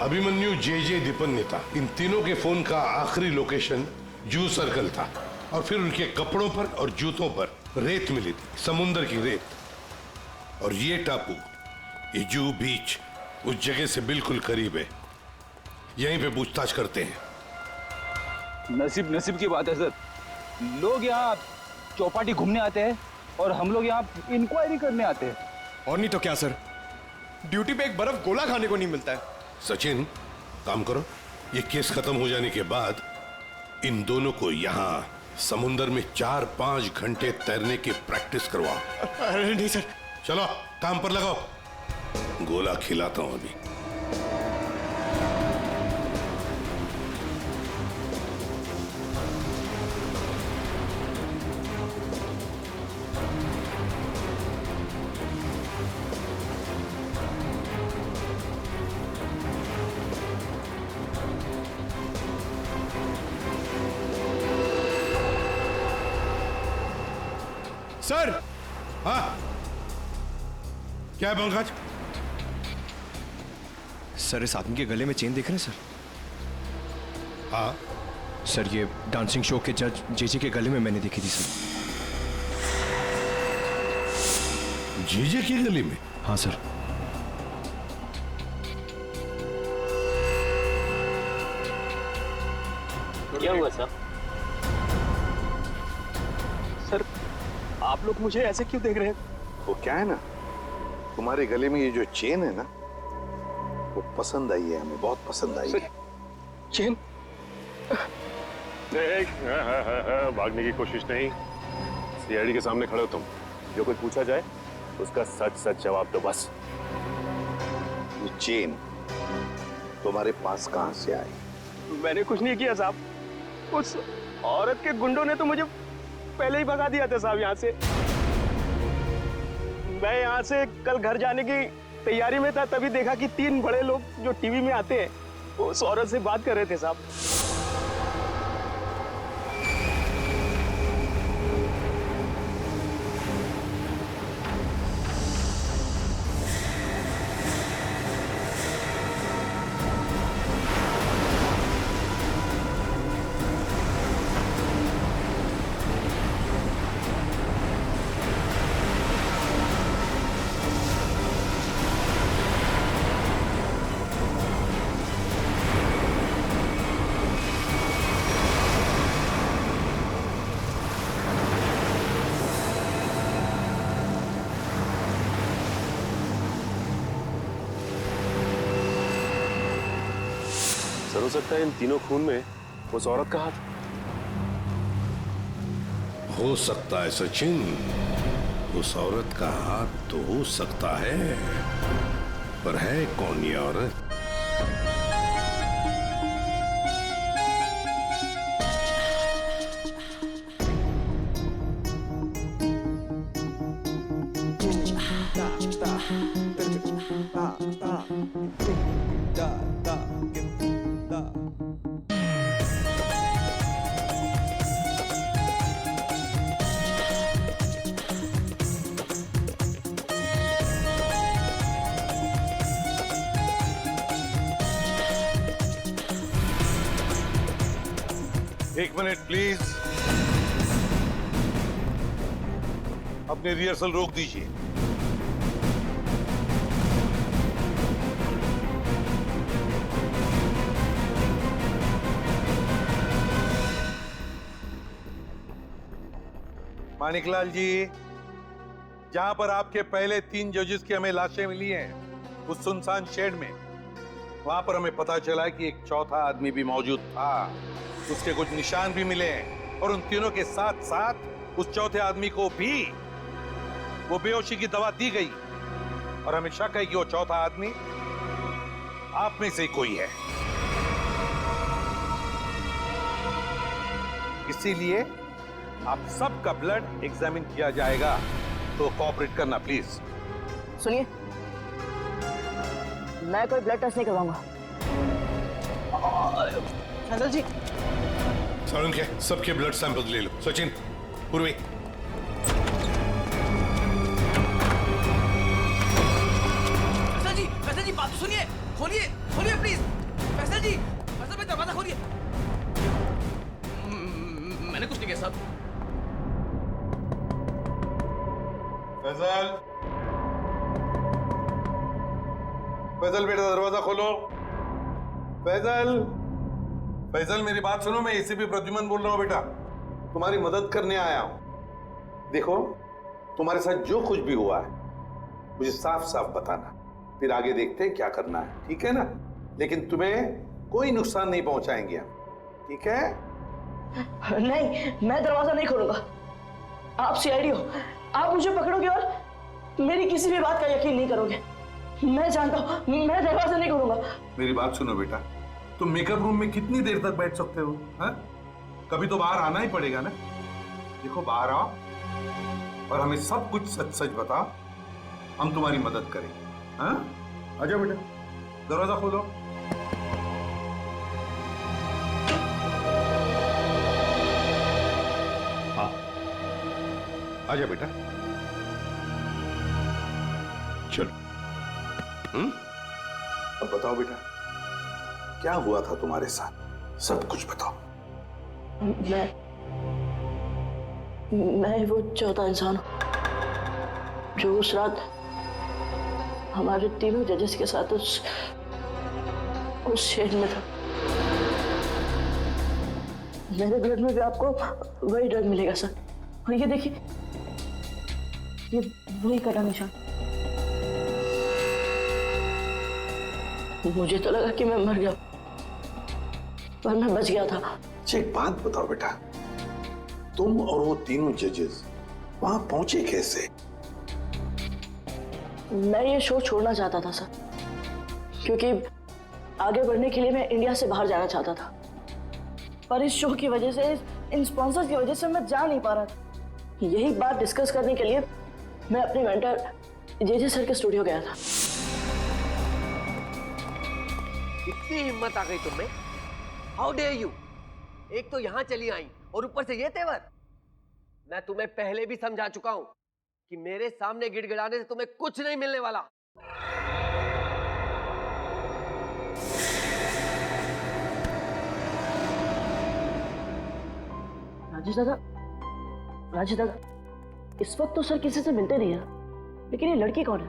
अभिमन्यु, जे दीपन्नेता, इन तीनों के फोन का आखिरी लोकेशन जू सर्कल था और फिर उनके कपड़ों पर और जूतों पर रेत मिली थी, समुद्र की रेत। और ये टापू, ये जू बीच उस जगह से बिल्कुल करीब है। यहीं पे पूछताछ करते हैं। नसीब की बात है सर। लोग यहाँ चौपाटी घूमने आते हैं और हम लोग यहाँ इंक्वायरी करने आते हैं। और नहीं तो क्या सर, ड्यूटी पे एक बर्फ गोला खाने को नहीं मिलता है। सचिन, काम करो, ये केस खत्म हो जाने के बाद इन दोनों को यहाँ समुंदर में 4-5 घंटे तैरने की प्रैक्टिस करवाओ। अरे नहीं सर। चलो काम पर लगाओ, गोला खिलाता हूं अभी। सर। हाँ, क्या है पंकज? सर, इस आदमी के गले में चेन देख रहे हैं सर? हाँ सर, ये डांसिंग शो के जज जेजे के गले में मैंने देखी थी सर। जेजे की गली में? हाँ सर। क्या हुआ सर? सर, आप लोग मुझे ऐसे क्यों देख रहे हैं? वो क्या है ना, तुम्हारे गले में ये जो चेन है ना, वो पसंद आई है हमें, बहुत पसंद आई है। चेन? भागने की कोशिश नहीं, सीआईडी के सामने खड़े हो तुम। जो कुछ पूछा जाए उसका सच सच जवाब दो बस। ये चेन तुम्हारे पास कहां से आई? मैंने कुछ नहीं किया साहब। उस औरत के गुंडों ने तो मुझे पहले ही भगा दिया था साहब यहाँ से। मैं यहाँ से कल घर जाने की तैयारी में था, तभी देखा कि 3 बड़े लोग जो टीवी में आते हैं उस औरत से बात कर रहे थे साहब। सर, हो सकता है इन तीनों खून में उस औरत का हाथ। हो सकता है सचिन, उस औरत का हाथ तो हो सकता है, पर है कौन ये औरत? एक मिनट प्लीज, अपनी रिहर्सल रोक दीजिए। मानिकलाल जी, जहां पर आपके पहले 3 जजेस की हमें लाशें मिली हैं, उस सुनसान शेड में, वहां पर हमें पता चला कि एक चौथा आदमी भी मौजूद था। उसके कुछ निशान भी मिले हैं और उन तीनों के साथ साथ उस चौथे आदमी को भी वो बेहोशी की दवा दी गई और हमें शक है कि वो चौथा आदमी आप में से कोई है। इसीलिए आप सबका ब्लड एग्जामिन किया जाएगा, तो कोऑपरेट करना प्लीज। सुनिए, मैं कोई ब्लड टेस्ट नहीं करवाऊंगा। फैजल जी, सर उनके सबके ब्लड सैंपल ले लो। सचिन, पूर्वी। फैजल जी बात सुनिए, खोलिए, खोलिए प्लीज। फैसल जी, फैसल भाई दरवाजा खोलिए। मैंने कुछ नहीं किया साहब। फैजल, फैजल बेटा दरवाजा खोलो। फैजल, फैजल मेरी बात सुनो, मैं एसीपी प्रद्युमन बोल रहा हूँ बेटा, तुम्हारी मदद करने आया हूं। देखो, तुम्हारे साथ जो कुछ भी हुआ है मुझे साफ साफ बताना, फिर आगे देखते हैं क्या करना है, ठीक है ना? लेकिन तुम्हें कोई नुकसान नहीं पहुंचाएंगे हम, ठीक है? नहीं, मैं दरवाजा नहीं खोलूंगा। आप सीआईडी हो, आप मुझे पकड़ोगे और मेरी किसी भी बात का यकीन नहीं करोगे। मैं जानता हूं, मैं दरवाजा नहीं खोलूंगा। मेरी बात सुनो बेटा, तुम मेकअप रूम में कितनी देर तक बैठ सकते हो? हाँ? कभी तो बाहर आना ही पड़ेगा ना। देखो, बाहर आओ और हमें सब कुछ सच सच बताओ, हम तुम्हारी मदद करेंगे। हाँ? आजा बेटा, दरवाजा खोलो। हाँ, आजा बेटा, चलो। अब बताओ बेटा, क्या हुआ था तुम्हारे साथ? सब कुछ बताओ। मैं वो चौथा इंसान हूं जो उस रात हमारे तीनों जजेस के साथ उस शेड में था। मेरे ब्लड में भी आपको वही ड्रग मिलेगा सर। और ये देखिए, ये वही कटा निशान। मुझे तो लगा कि मैं मर गया, पर मैं बच गया था। अच्छा, एक बात बताओ बेटा, तुम और वो तीनों जजेस वहां पहुंचे कैसे? मैं ये शो छोड़ना चाहता था सर, क्योंकि आगे बढ़ने के लिए मैं इंडिया से बाहर जाना चाहता था। पर इस शो की वजह से, इन स्पॉन्सर्स की वजह से मैं जा नहीं पा रहा था। यही बात डिस्कस करने के लिए मैं अपने मेंटर जेजे सर के स्टूडियो गया था। इतनी हिम्मत आ गई तुम्हें? How dare you! एक तो यहां चली आई और ऊपर से ये तेवर। मैं तुम्हें पहले भी समझा चुका हूं कि मेरे सामने गिड़गिड़ाने से तुम्हें कुछ नहीं मिलने वाला। राजेश दादा, इस वक्त तो सर किसी से मिलते नहीं है, लेकिन ये लड़की कौन है?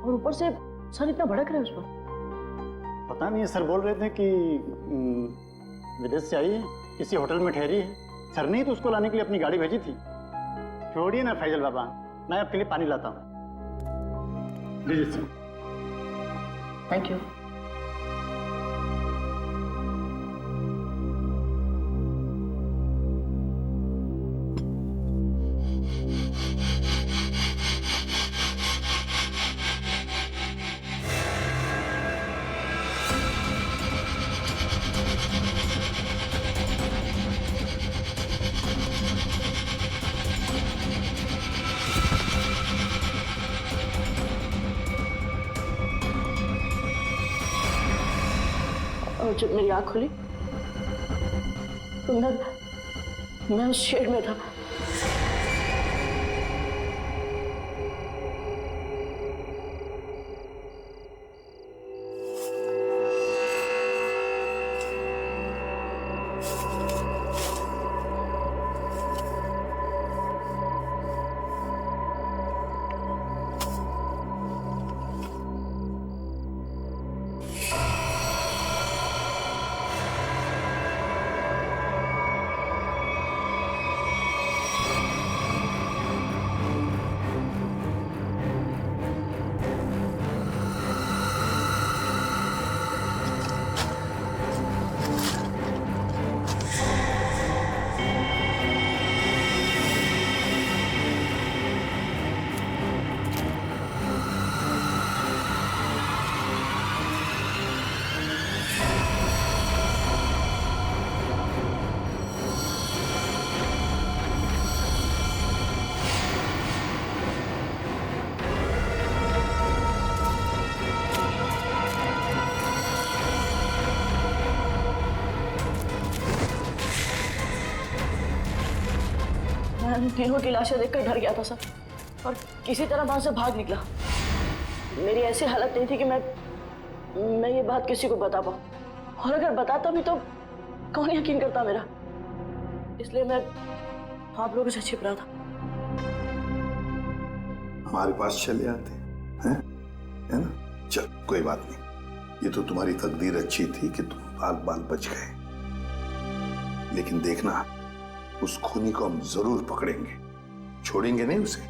और ऊपर से सर इतना भड़क रहे हैं उस पर। पता नहीं, सर बोल रहे थे कि विदेश से आई है, किसी होटल में ठहरी है। सर ने तो उसको लाने के लिए अपनी गाड़ी भेजी थी। छोड़िए ना फैजल बाबा, मैं आपके लिए पानी लाता हूँ। लीजिए सर। Thank you. और जब मेरी आंख खुली तो मैं उस शेड में था। मैं तीनों की लाशें देखकर डर गया था सर, और किसी तरह वहां से भाग निकला। मेरी ऐसी हालत नहीं थी कि मैं मैं ये बात किसी को बता पाऊँ, और अगर बताता भी तो कौन यकीन करता मेरा। इसलिए मैं आप लोगों से छिप रहा था। हमारे पास चले आते हैं, है ना? चल कोई बात नहीं, ये तो तुम्हारी तकदीर अच्छी थी कि तुम बाल बाल बच गए। लेकिन देखना, उस खूनी को हम जरूर पकड़ेंगे, छोड़ेंगे नहीं उसे।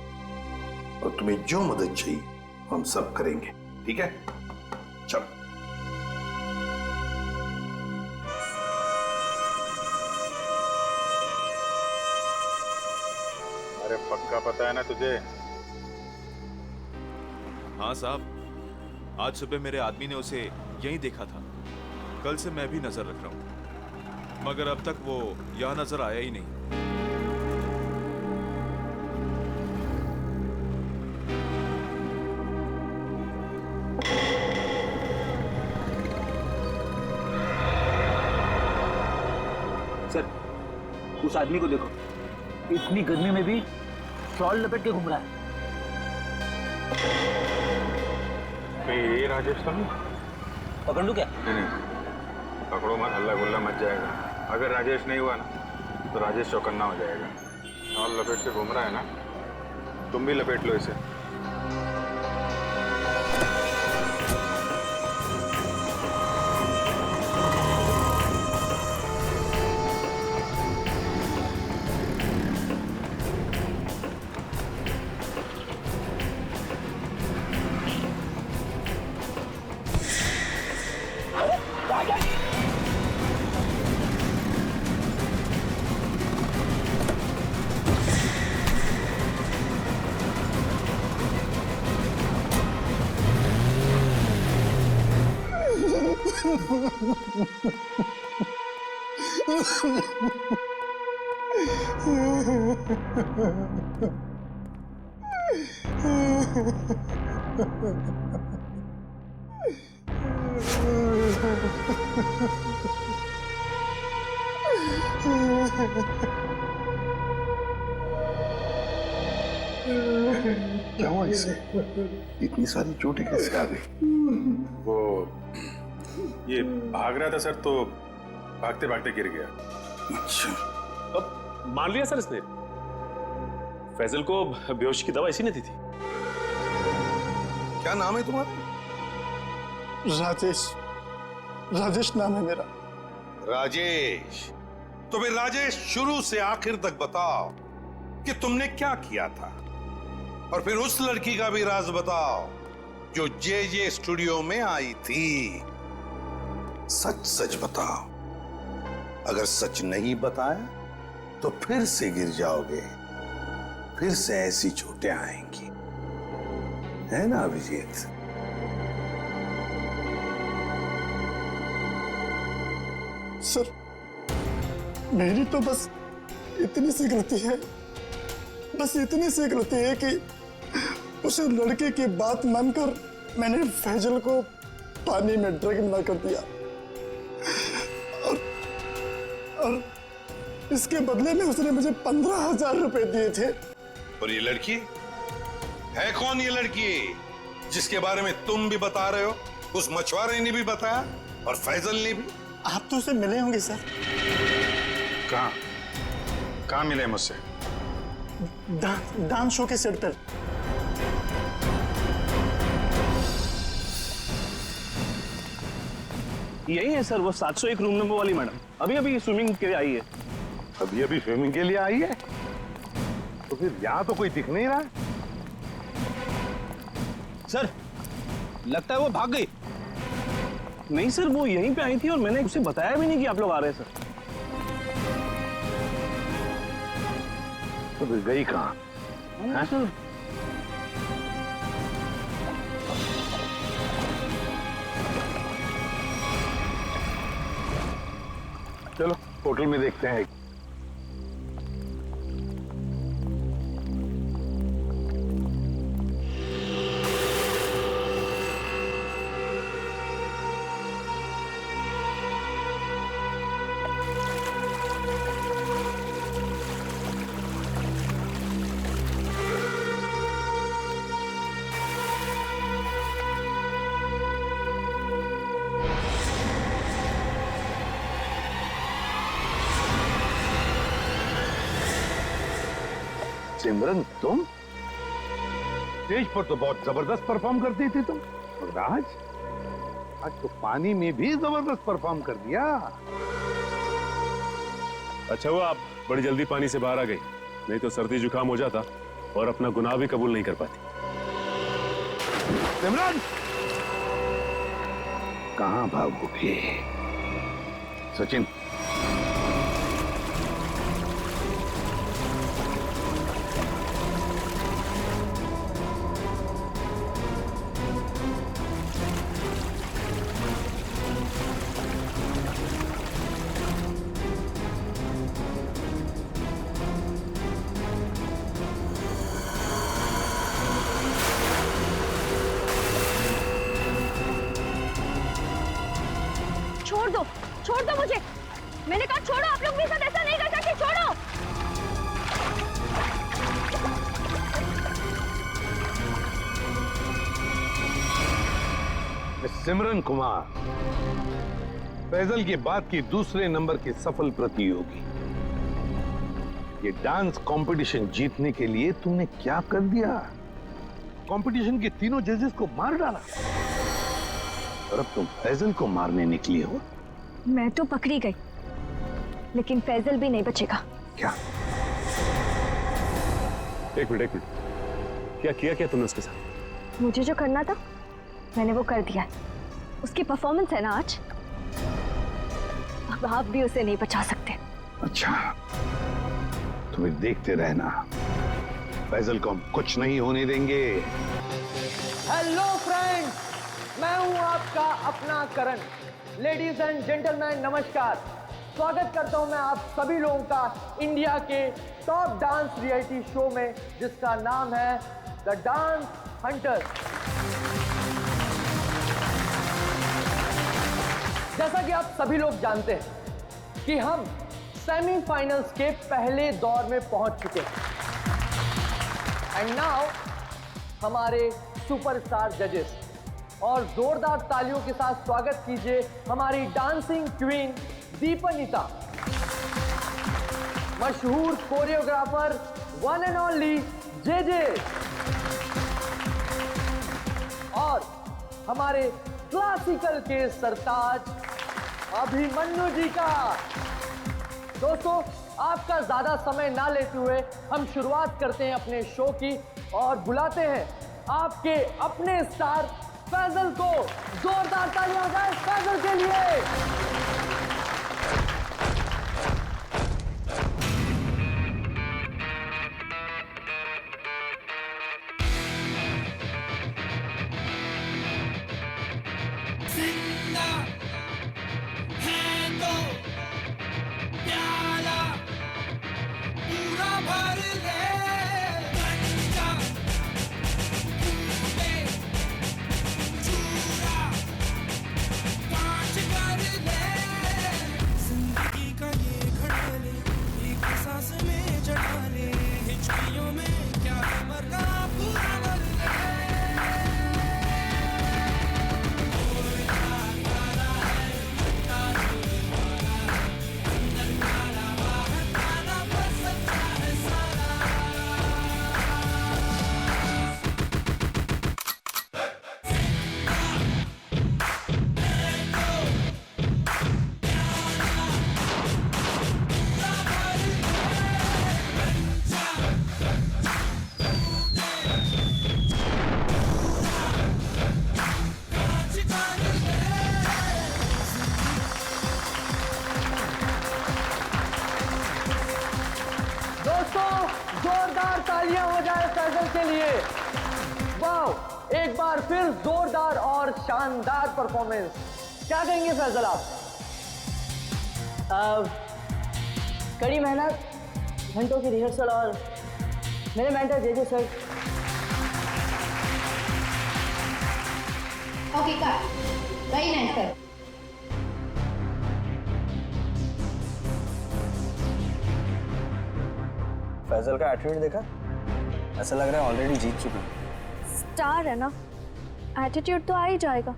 और तुम्हें जो मदद चाहिए हम सब करेंगे, ठीक है? चलो। अरे पक्का पता है ना तुझे? हाँ साहब, आज सुबह मेरे आदमी ने उसे यहीं देखा था। कल से मैं भी नजर रख रहा हूँ, मगर अब तक वो यहाँ नजर आया ही नहीं। सर, उस आदमी को देखो, इतनी गर्मी में भी शॉल लपेट के घूम रहा है। ये राजेश तो नहीं? पकड़ लूं क्या? नहीं, पकड़ो मत, हल्ला गुल्ला मच जाएगा। अगर राजेश नहीं हुआ ना तो राजेश चौकन्ना हो जाएगा। शॉल लपेट के घूम रहा है ना, तुम भी लपेट लो इसे। क्या हुआ इसे? इतनी सारी चोटें कैसे आ गई? वो ये भाग रहा था सर, तो भागते भागते गिर गया। अच्छा, अब मान लिया सर इसने। फैजल को बेहोशी की दवा इसी ने दी थी। क्या नाम है तुम्हारा? राजेश, राजेश नाम है मेरा। राजेश? तो फिर राजेश, शुरू से आखिर तक बताओ कि तुमने क्या किया था, और फिर उस लड़की का भी राज बताओ जो जे स्टूडियो में आई थी। सच सच बताओ। अगर सच नहीं बताया तो फिर से गिर जाओगे, फिर से ऐसी चोटें आएंगी, है ना अभिजीत? सर, मेरी तो बस इतनी सी गलती है, बस इतनी सी गलती है कि उस लड़के की बात मानकर मैंने फैजल को पानी में ड्रैगन ना कर दिया, और इसके बदले में उसने मुझे 15,000 रुपए दिए थे। और ये लड़की है कौन? ये लड़की जिसके बारे में तुम भी बता रहे हो, उस मछुआरे ने भी बताया और फैजल ने भी। आप तो उसे मिले होंगे सर। कहाँ मिले मुझसे? डांस शो के सेट पर। यही है सर, वो 701 रूम नंबर वाली मैडम, अभी अभी स्विमिंग के लिए आई है। अभी अभी स्विमिंग के लिए आई है? तो फिर यहां तो कोई दिख नहीं रहा। सर, लगता है वो भाग गई। नहीं सर, वो यहीं पे आई थी और मैंने उसे बताया भी नहीं कि आप लोग आ रहे हैं सर। तो फिर गई कहाँ? सर, चलो होटल में देखते हैं। सिमरन तुम स्टेज पर तो बहुत जबरदस्त परफॉर्म करती थी तुम, मगर आज तो पानी में भी जबरदस्त परफॉर्म कर दिया। अच्छा हुआ आप बड़ी जल्दी पानी से बाहर आ गई, नहीं तो सर्दी जुकाम हो जाता और अपना गुनाह भी कबूल नहीं कर पाती। सिमरन कहां भागोगे? सचिन छोड़ दो मुझे, मैंने कहा छोड़ो। आप लोग मेरे साथ ऐसा नहीं कर सकते, छोड़ो। सिमरन कुमार, फैजल के बाद की दूसरे नंबर की सफल प्रतियोगी, ये डांस कंपटीशन जीतने के लिए तुमने क्या कर दिया? कंपटीशन के तीनों जजेस को मार डाला और अब तुम फैजल को मारने निकली हो। मैं तो पकड़ी गई, लेकिन फैजल भी नहीं बचेगा। क्या? एक मिनट, क्या किया तुमने उसके साथ? मुझे जो करना था मैंने वो कर दिया। उसकी परफॉर्मेंस है ना आज, अब आप भी उसे नहीं बचा सकते। अच्छा, तुम्हें देखते रहना, फैजल को हम कुछ नहीं होने देंगे। हेलो फ्रेंड्स, मैं हूं आपका अपना करण। लेडीज एंड जेंटलमैन नमस्कार। स्वागत करता हूं मैं आप सभी लोगों का इंडिया के टॉप डांस रियलिटी शो में, जिसका नाम है द डांस हंटर्स। जैसा कि आप सभी लोग जानते हैं कि हम सेमीफाइनल्स के पहले दौर में पहुंच चुके हैं। एंड नाउ हमारे सुपरस्टार जजेस, और जोरदार तालियों के साथ स्वागत कीजिए हमारी डांसिंग क्वीन दीपनिता, मशहूर choreographer one and only JJ, और हमारे क्लासिकल के सरताज अभिमन्यु जी का। दोस्तों, आपका ज्यादा समय ना लेते हुए हम शुरुआत करते हैं अपने शो की और बुलाते हैं आपके अपने स्टार फैजल को। जोरदार तालियां हो जाए फैजल के लिए। के लिए। वाह, एक बार फिर जोरदार और शानदार परफॉर्मेंस। क्या कहेंगे फैजल आप? कड़ी मेहनत, घंटों की रिहर्सल और मेरे mentor JJ sir. Okay cut, very nice sir. Faisal का एटीट्यूड देखा? ऐसा लग रहा है ऑलरेडी जीत चुका है। स्टार है ना, एटीट्यूड तो आ ही जाएगा।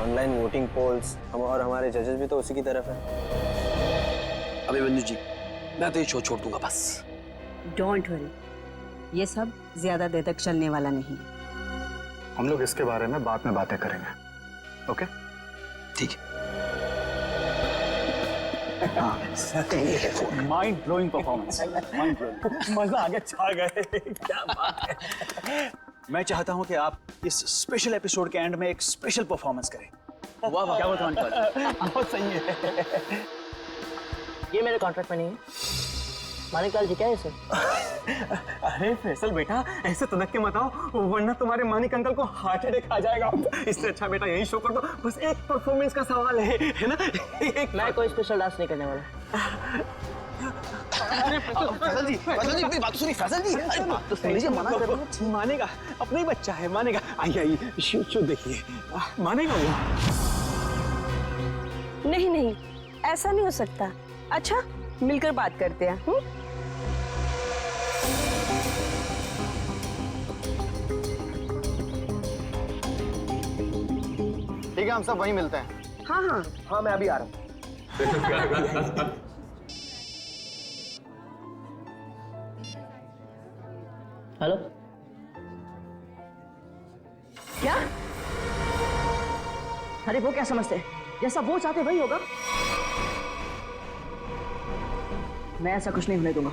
ऑनलाइन वोटिंग पोल्स हम और हमारे जजेस भी तो उसी की तरफ है। अभिमन्यु जी, मैं तो ये शो छोड़ दूंगा बस। डोंट वरी, ये सब ज्यादा देर तक चलने वाला नहीं। हम लोग इसके बारे में बाद में बातें करेंगे, ओके? ठीक है। Mind blowing performance, mind blowing, मजा आ गया, छा गए, क्या बात है। मैं चाहता हूं कि आप इस स्पेशल एपिसोड के एंड में एक स्पेशल परफॉर्मेंस करें। वाह वाह, क्या बताऊं इनका, बहुत सही है। ये मेरे कॉन्ट्रैक्ट में नहीं है। मानिकलाल जी क्या है सर? अरे फैसल बेटा, ऐसे तनक के मत आओ, वरना तुम्हारे मानिक अंकल को हार्ट अटैक आ जाएगा। इससे अच्छा बेटा यही शो कर दो, बस एक परफॉर्मेंस का सवाल है ना? मैं कोई स्पेशल डांस नहीं करने वाला। फैसल जी मेरी बात सुनिए। फैसल जी, अरे बात तो सुन लीजिए, मना कर रहा हूं। मानेगा, अपना ही बच्चा है, मानेगा। आइए आइए, शो देखिए, मानेगा वो। नहीं नहीं, ऐसा नहीं हो सकता। अच्छा, मिलकर बात करते हैं। ठीक है, हम सब वहीं मिलते हैं। हाँ हाँ हाँ, मैं अभी आ रहा हूँ। हेलो, क्या? अरे वो क्या समझते हैं, जैसा वो चाहते वही होगा। मैं ऐसा कुछ नहीं होने दूंगा।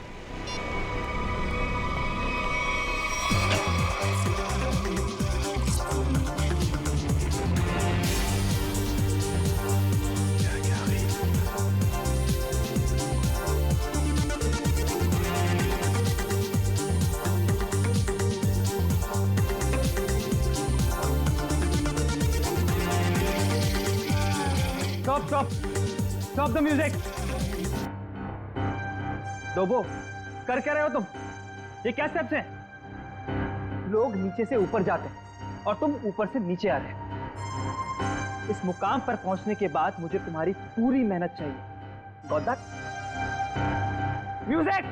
Stop the music! डोबो, कर क्या रहे हो तुम? ये क्या स्टेप्स हैं? लोग नीचे से ऊपर जाते हैं और तुम ऊपर से नीचे आ रहे हो। इस मुकाम पर पहुंचने के बाद मुझे तुम्हारी पूरी मेहनत चाहिए। Got that? Music!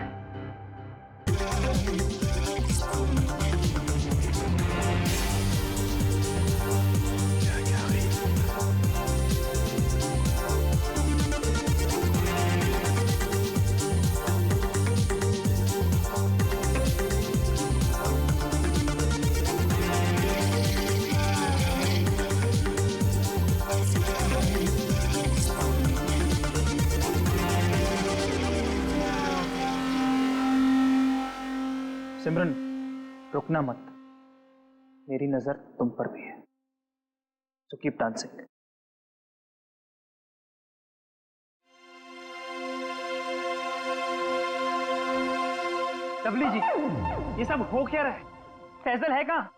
सिमरन, रुकना मत, मेरी नजर तुम पर भी है, so keep dancing। लवली जी, ये सब हो क्या रहा है? फैजल है कहाँ?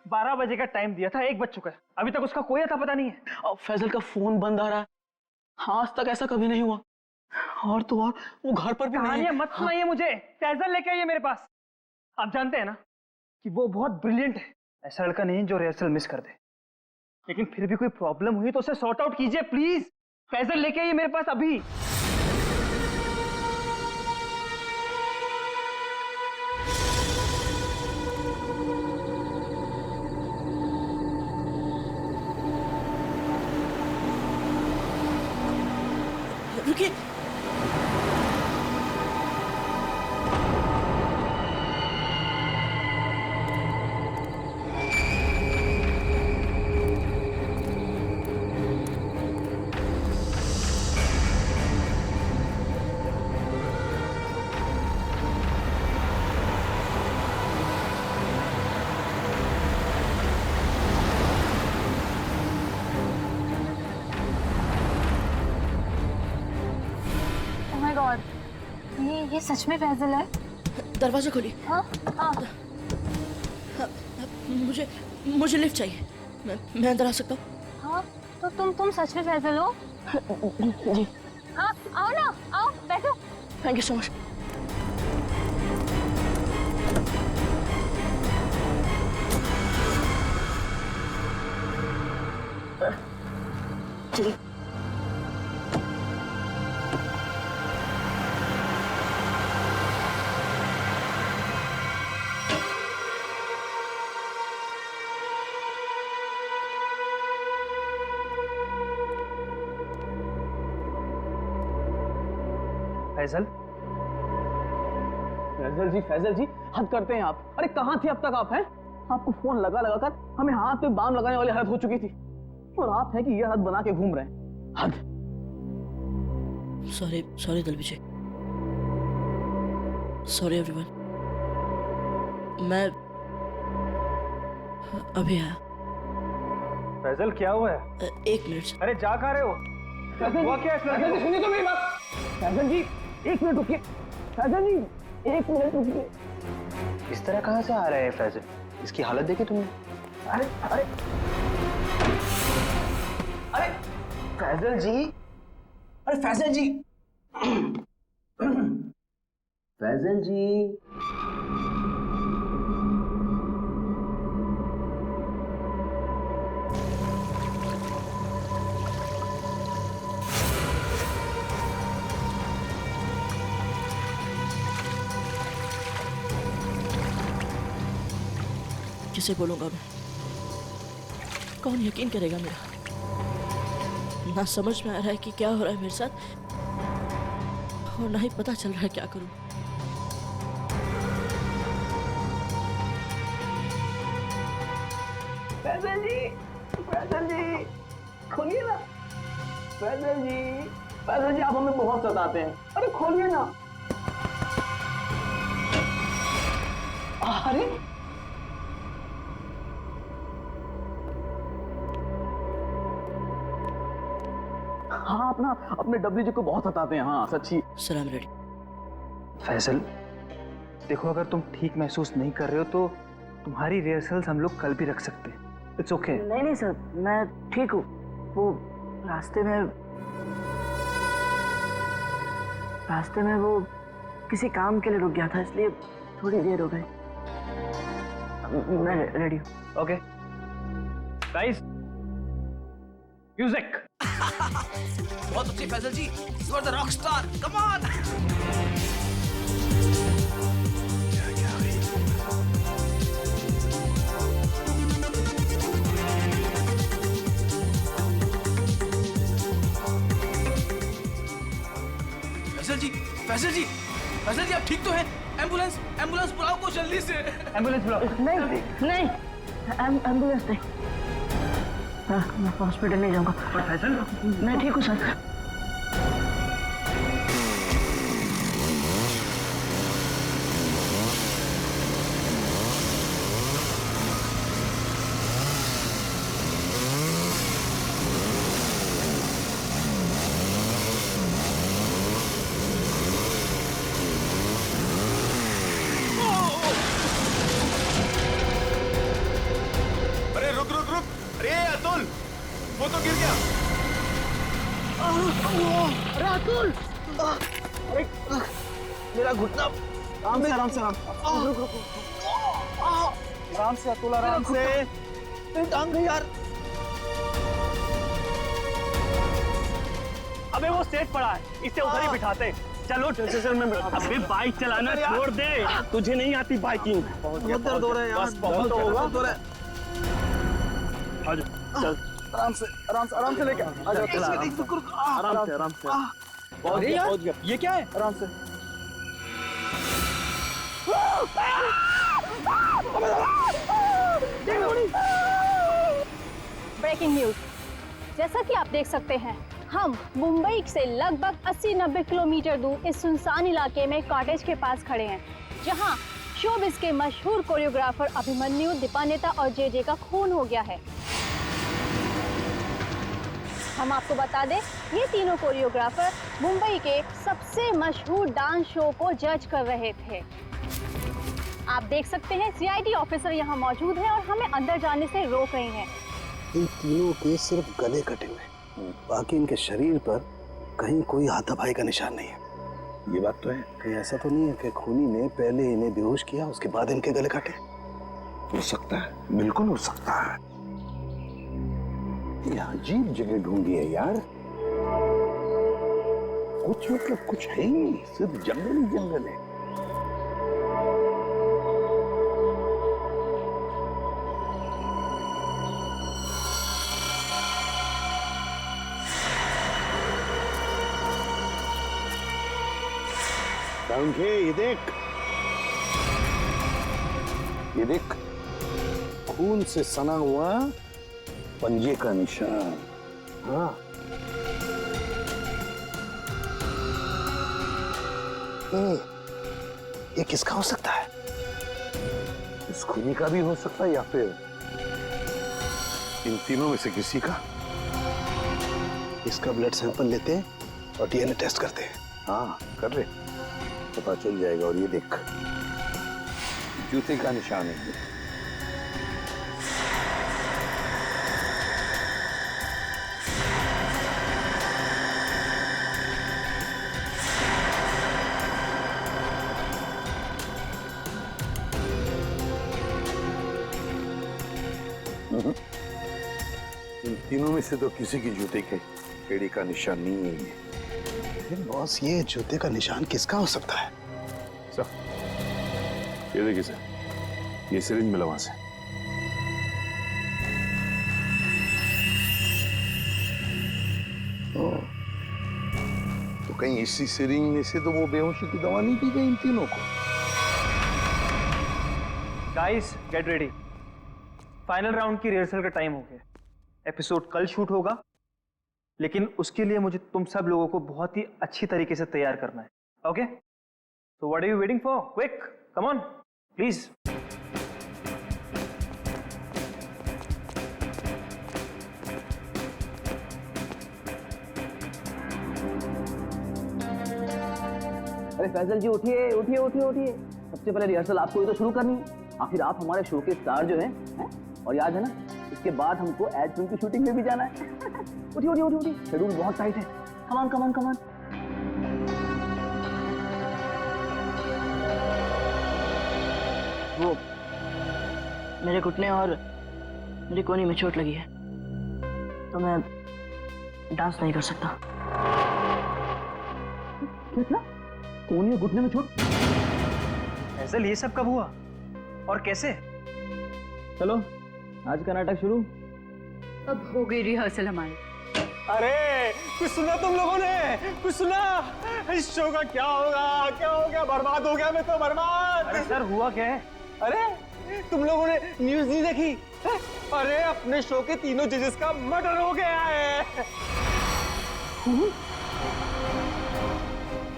12 बजे का टाइम दिया था, 1 बज चुका है, अभी तक उसका कोई अता पता नहीं है। और फैजल का फोन बंद आ रहा है, आज तक ऐसा कभी नहीं हुआ। और तो और वो घर पर भी नहीं है। मत सुनाइए मुझे, फैजल लेके आइए मेरे पास। आप जानते हैं ना कि वो बहुत ब्रिलियंट है, ऐसा लड़का नहीं जो रिहर्सल मिस कर दे। लेकिन फिर भी कोई प्रॉब्लम हुई तो उसे सॉर्ट आउट कीजिए प्लीज। फैजल लेके आइए मेरे पास अभी। रुकिए, ये सच में फैजल है? दरवाजा खोलिए। हाँ हाँ। मुझे लिफ्ट चाहिए, मैं अंदर आ सकता हूँ? हाँ, तो तुम सच में फैजल हो? जी। हाँ, आओ ना, आओ बैठो। Thank you so much. चलिए। फैजल जी, फैजल जी, हद करते हैं आप। अरे कहाँ थे अब तक आप? हैं आपको फोन लगा लगा कर हमें हाथ पे बाम लगाने वाली हालत हो चुकी थी, और आप हैं कि ये हाथ बना के घूम रहे हैं। हद। Sorry Dalvijay, sorry everyone. मैं अभी आया। फैजल क्या हुआ है? एक मिनट। अरे जा कहाँ रहे हो? हुआ क्या है? फैजल जी सुनिए तो मेरी बात। फैजल जी एक मिनट रुकिए। फैजल जी एक मिनट रुकिए। इस तरह कहाँ से आ रहा है फैजल? इसकी हालत देखी तुमने? अरे अरे अरे फैजल जी, अरे फैजल जी, फैजल जी। किसे बोलूंगा मैं? कौन यकीन करेगा मेरा? ना समझ में आ रहा है कि क्या हो रहा है मेरे साथ, और ना ही पता चल रहा है क्या करूं। फैजल जी खोलिए ना। फैजल जी आप हमें बहुत सताते हैं। अरे खोलिए ना। अरे हाँ, अपने डब्ल्यू जी को बहुत सताते हैं। हाँ सच्ची। सलाम रेडी। फैजल देखो, अगर तुम ठीक महसूस नहीं कर रहे हो तो तुम्हारी रिहर्सल्स हम लोग कल भी रख सकते हैं। It's okay. नहीं सर, मैं ठीक हूँ। वो रास्ते में वो किसी काम के लिए रुक गया था, इसलिए थोड़ी देर हो गई। मैं रेडी हूँ। Okay guys, music. बहुत अच्छी Faizal ji, you are the rock star, come on. Faizal ji आप ठीक तो हैं? एम्बुलेंस बुलाओ को जल्दी से। एम्बुलेंस बुलाओ। नहीं एम्बुलेंस नहीं। मैं हॉस्पिटल नहीं जाऊंगा। फैजल मैं ठीक हूँ सर। अरे रुक अरे अतुल, वो तो गिर गया। अरे अतुल, अरे मेरा घुटना। आराम से अतुल, आराम से। टांग गई यार। अबे वो सेट पड़ा है, इसे उधर ही बिठाते। चलो स्टेशन में। अबे बाइक चलाना छोड़ दे, तुझे नहीं आती बाइकिंग। बहुत दर्द हो रहा है यार। बस बहुत होगा। चल आराम से लेके आ जाओ। आराम से। बहुत गया। ये क्या है? आराम से। Breaking news. जैसा कि आप देख सकते हैं, हम मुंबई से लगभग 80-90 किलोमीटर दूर इस सुनसान इलाके में कॉटेज के पास खड़े हैं, जहां शोबिस के मशहूर कोरियोग्राफर अभिमन्यु, दीपानेता और जे का खून हो गया है। हम आपको बता दें, ये तीनों कोरियोग्राफर मुंबई के सबसे मशहूर डांस शो को जज कर रहे थे। आप देख सकते हैं सीआईडी ऑफिसर यहाँ मौजूद हैं और हमें अंदर जाने से रोक रहे हैं। इन तीनों के सिर्फ गले कटे हुए, बाकी इनके शरीर पर कहीं कोई हाथापाई का निशान नहीं है। ये बात तो है। कहीं ऐसा तो नहीं है कि खूनी ने पहले इन्हें बेहोश किया, उसके बाद इनके गले काटे? हो सकता है, बिल्कुल हो सकता है। ये अजीब जगह ढूंढी है यार। कुछ मतलब कुछ है ही नहीं, सिर्फ जंगल ही जंगल है। ये देख, ये देख, खून से सना हुआ पंजे का निशान। हाँ, ये किसका हो सकता है? इस खूनी का भी हो सकता है या फिर इन तीनों में से किसी का। इसका ब्लड सैंपल लेते हैं और डीएनए टेस्ट करते हैं। हाँ कर ले, पता चल जाएगा। और ये देख, जूते का निशान है। इन तीनों में से तो किसी की जूते के एड़ी का निशान नहीं है। लेकिन बॉस, ये जूते का निशान किसका हो सकता है? सर, ये देखिए सर, ये सिरिंज मिला वहां से। तो कहीं इसी सिरिंज में से तो वो बेहोशी की दवा नहीं दी गई इन तीनों को? Guys get ready, final round की रिहर्सल का टाइम हो गया। एपिसोड कल शूट होगा, लेकिन उसके लिए मुझे तुम सब लोगों को बहुत ही अच्छी तरीके से तैयार करना है। Okay, so what are you waiting for? Quick, come on, please. अरे फैजल जी उठिए उठिए उठिए उठिए, सबसे पहले रिहर्सल आपको ही तो शुरू करनी है। आखिर आप हमारे शो के स्टार जो हैं, और याद है ना, इसके बाद हमको एड फिल्म की शूटिंग में भी जाना है। उठिए उठिए उठिए उठिए, शेड्यूल बहुत टाइट है। Come on come on come on. वो मेरे घुटने और मेरी कोहनी में चोट लगी है, तो मैं डांस नहीं कर सकता। क्या? कोहनी और घुटने में चोट? फैजल, ये सब कब हुआ और कैसे? चलो आज का नाटक शुरू। अब हो गई रिहर्सल हमारी। अरे कुछ सुना तुम लोगों ने? कुछ सुना? इस शो का क्या होगा? क्या हो गया? बर्बाद हो गया, मैं तो बर्बाद। अरे सर, हुआ क्या है? अरे तुम लोगों ने न्यूज़ नहीं देखी? अरे अपने शो के तीनों जजेस का मर्डर हो गया है।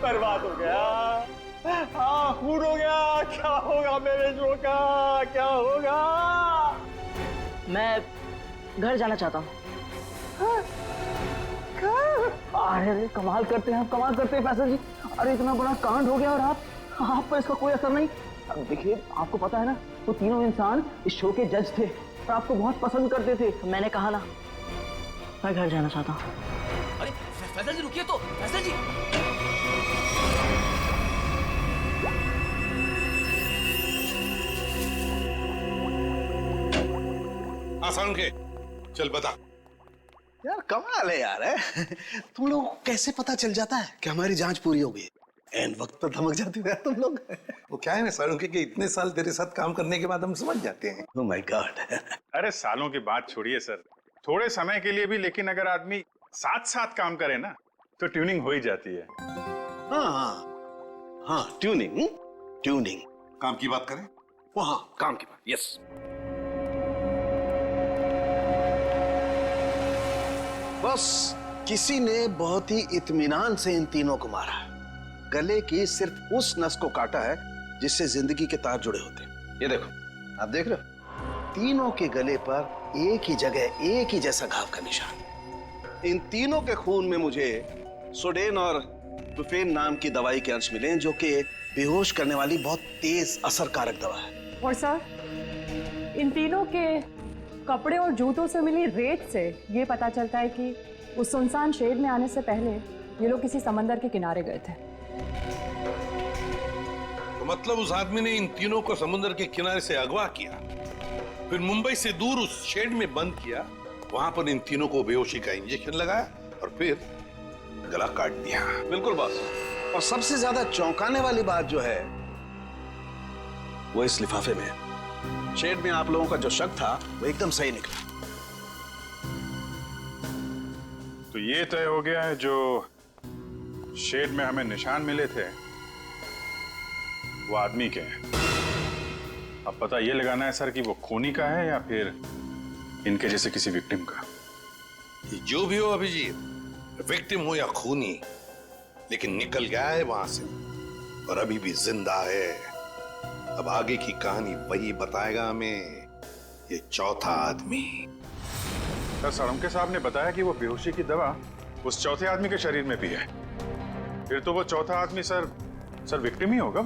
बर्बाद हो गया। हाँ, खून हो गया। क्या होगा मेरे शो का? क्या होगा? मैं घर जाना चाहता हूँ। अरे कमाल करते हैं आप, कमाल करते हैं फैसल जी। अरे इतना बड़ा कांड हो गया और आप पर इसका कोई असर नहीं। अब देखिए, आपको पता है ना, वो तीनों इंसान इस शो के जज थे और आपको बहुत पसंद करते थे। मैंने कहा ना, मैं घर जाना चाहता हूँ। अरे फैजल जी रुकिए तो, फैजल जी। आसान के, चल बता। यार कमाल है यार, है? तुम लोगों को कैसे पता चल जाता है कि हमारी जांच पूरी हो गई? एंड वक्त पर धमक जाते हो यार तुम लोग। वो क्या है ना सारुंके के इतने साल तेरे साथ काम करने के बाद हम समझ जाते हैं। Oh my God. अरे सालों की बात छोड़िए सर, थोड़े समय के लिए भी, लेकिन अगर आदमी साथ साथ काम करे ना तो ट्यूनिंग हो ही जाती है। हाँ ट्यूनिंग। ट्यूनिंग काम की बात करें? वो हाँ, काम की बात। यस। बस किसी ने बहुत ही इत्मीनान से इन तीनों को मारा। गले की सिर्फ उस नस को काटा है जिससे जिंदगी के तार जुड़े होते हैं। ये देखो, आप देख रहे हो, तीनों के गले पर एक ही जगह एक ही जैसा घाव का निशान। इन तीनों के खून में मुझे सोडेन और बुफेन नाम की दवाई के अंश मिले, जो कि बेहोश करने वाली बहुत तेज असरकारक दवा है। और सर, इन तीनों के कपड़े और जूतों से मिली रेत से ये पता चलता है कि उस सुनसान शेड में आने से पहले ये लोग किसी समंदर के किनारे गए थे। तो मतलब उस आदमी ने इन तीनों को समुद्र के किनारे से अगवा किया, फिर मुंबई से दूर उस शेड में बंद किया, वहां पर इन तीनों को बेहोशी का इंजेक्शन लगाया और फिर गला काट दिया। बिल्कुल बॉस। और सबसे ज्यादा चौंकाने वाली बात जो है वो इस लिफाफे में है। शेड में आप लोगों का जो शक था वो एकदम सही निकला। तो ये तय हो गया है, जो शेड में हमें निशान मिले थे वो आदमी के हैं। अब पता ये लगाना है सर कि वो खूनी का है या फिर इनके जैसे किसी विक्टिम का। ये जो भी हो अभिजीत, विक्टिम हो या खूनी, लेकिन निकल गया है वहां से और अभी भी जिंदा है। अब आगे की कहानी वही बताएगा हमें, ये चौथा आदमी। सर सड़मके साहब ने बताया कि वो बेहोशी की दवा उस चौथे आदमी के शरीर में भी है। फिर तो वो चौथा आदमी सर विक्टिम ही होगा।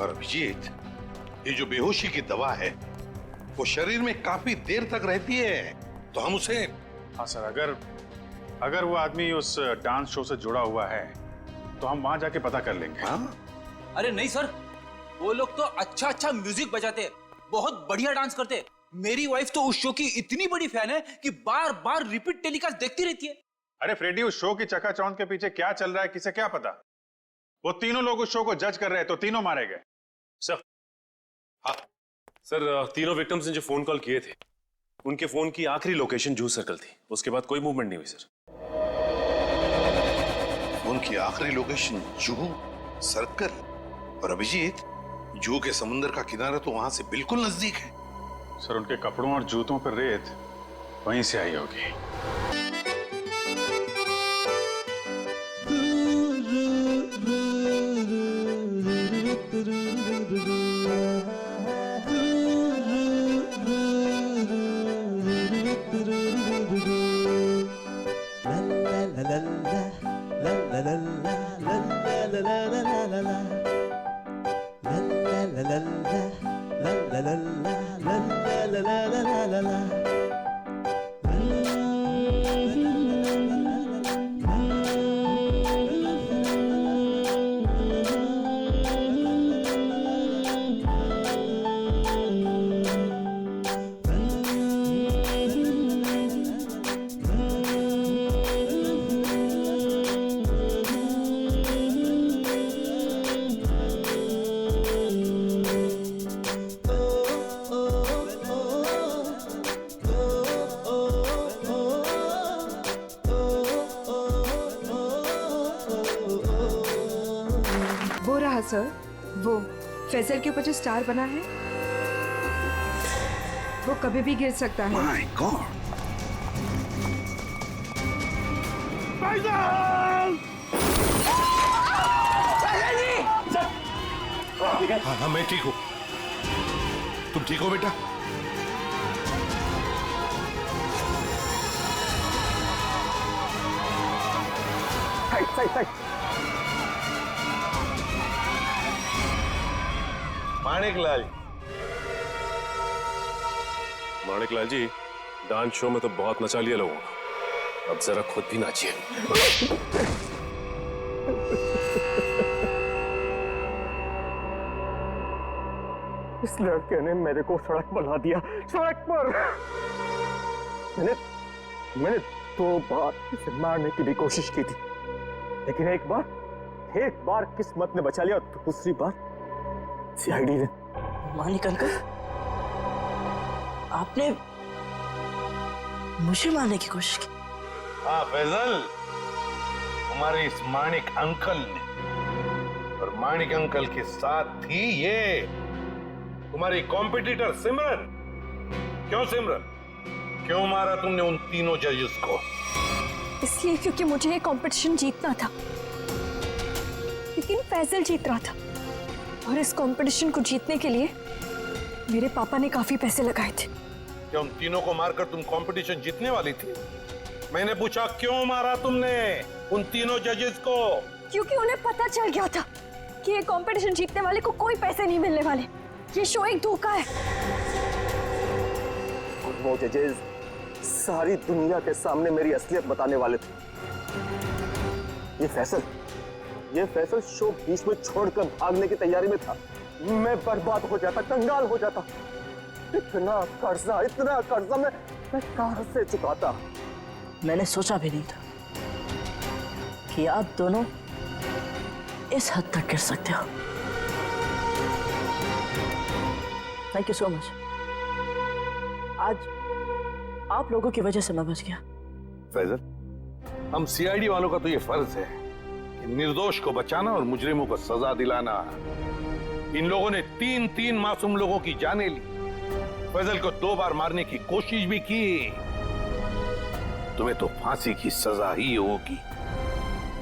और अभिजीत, ये जो बेहोशी की दवा है वो शरीर में काफी देर तक रहती है, तो हम उसे। हाँ सर, अगर वो आदमी उस डांस शो से जुड़ा हुआ है तो हम वहां जाके पता कर लेंगे। हाँ? अरे नहीं सर, वो लोग तो अच्छा म्यूजिक बजाते, बहुत बढ़िया डांस करते। मेरी वाइफ तो उस शो की इतनी बड़ी फैन है कि बार बार रिपीट टेलीकास्ट देखती रहती है। अरे फ्रेडी, उस शो की चकाचौंध के पीछे क्या चल रहा है किसे क्या पता। वो तीनों लोग उस शो को जज कर रहे हैं तो तीनों मारे गए। सर, हाँ सर, तीनों विक्टिम्स ने जो फोन कॉल किए थे उनके फोन की आखिरी लोकेशन जूहू सर्कल थी। उसके बाद कोई मूवमेंट नहीं हुई सर। उनकी आखिरी लोकेशन जूहू सर्कल। और अभिजीत, जूहू के समुद्र का किनारा तो वहां से बिल्कुल नजदीक है। सर, उनके कपड़ों और जूतों पर रेत वहीं से आई होगी। सर, वो फैजल के ऊपर जो स्टार बना है वो कभी भी गिर सकता है। My God! हाँ, मैं ठीक हूँ। तुम ठीक हो बेटा? साइड। माणिकलाल जी, डांस शो में तो बहुत नचा लिया लोगों को, अब जरा खुद भी नाचिए। इस लड़के ने मेरे को सड़क पर ला दिया, सड़क पर। मैंने 2 बार इसे मारने की भी कोशिश की थी, लेकिन एक बार किस्मत ने बचा लिया, दूसरी बार सीआईडी ने। मानिक अंकल, आपने मुझे मारने की कोशिश की? हाँ फैजल, हमारे इस मानिक अंकल ने, और मानिक अंकल के साथ थी ये तुम्हारी कॉम्पिटिटर सिमरन। क्यों सिमरन, क्यों मारा तुमने उन तीनों जजेस को? इसलिए क्योंकि मुझे ये कंपटीशन जीतना था, लेकिन फैजल जीत रहा था, और इस कंपटीशन को जीतने के लिए मेरे पापा ने काफी पैसे लगाए थे। क्या उन तीनों को मारकर तुम कंपटीशन जीतने वाली थी? मैंने पूछा क्यों मारा तुमने उन तीनों जजेस को? क्योंकि उन्हें पता चल गया था कि ये कंपटीशन जीतने वाले को कोई पैसे नहीं मिलने वाले, ये शो एक धोखा है। और वो जजेस सारी दुनिया के सामने मेरी असलियत बताने वाले थे। ये फैसल शो बीच में छोड़कर भागने की तैयारी में था। मैं बर्बाद हो जाता, कंगाल हो जाता। इतना कर्जा मैं कहां से चुकाता? मैंने सोचा भी नहीं था कि आप दोनों इस हद तक गिर सकते हो। Thank you so much. आज आप लोगों की वजह से मैं बच गया। फैजल, हम सीआईडी वालों का तो ये फर्ज है कि निर्दोष को बचाना और मुजरिमों को सजा दिलाना। इन लोगों ने 3 मासूम लोगों की जानें ली, फैजल को 2 बार मारने की कोशिश भी की। तुम्हें तो फांसी की सजा ही होगी।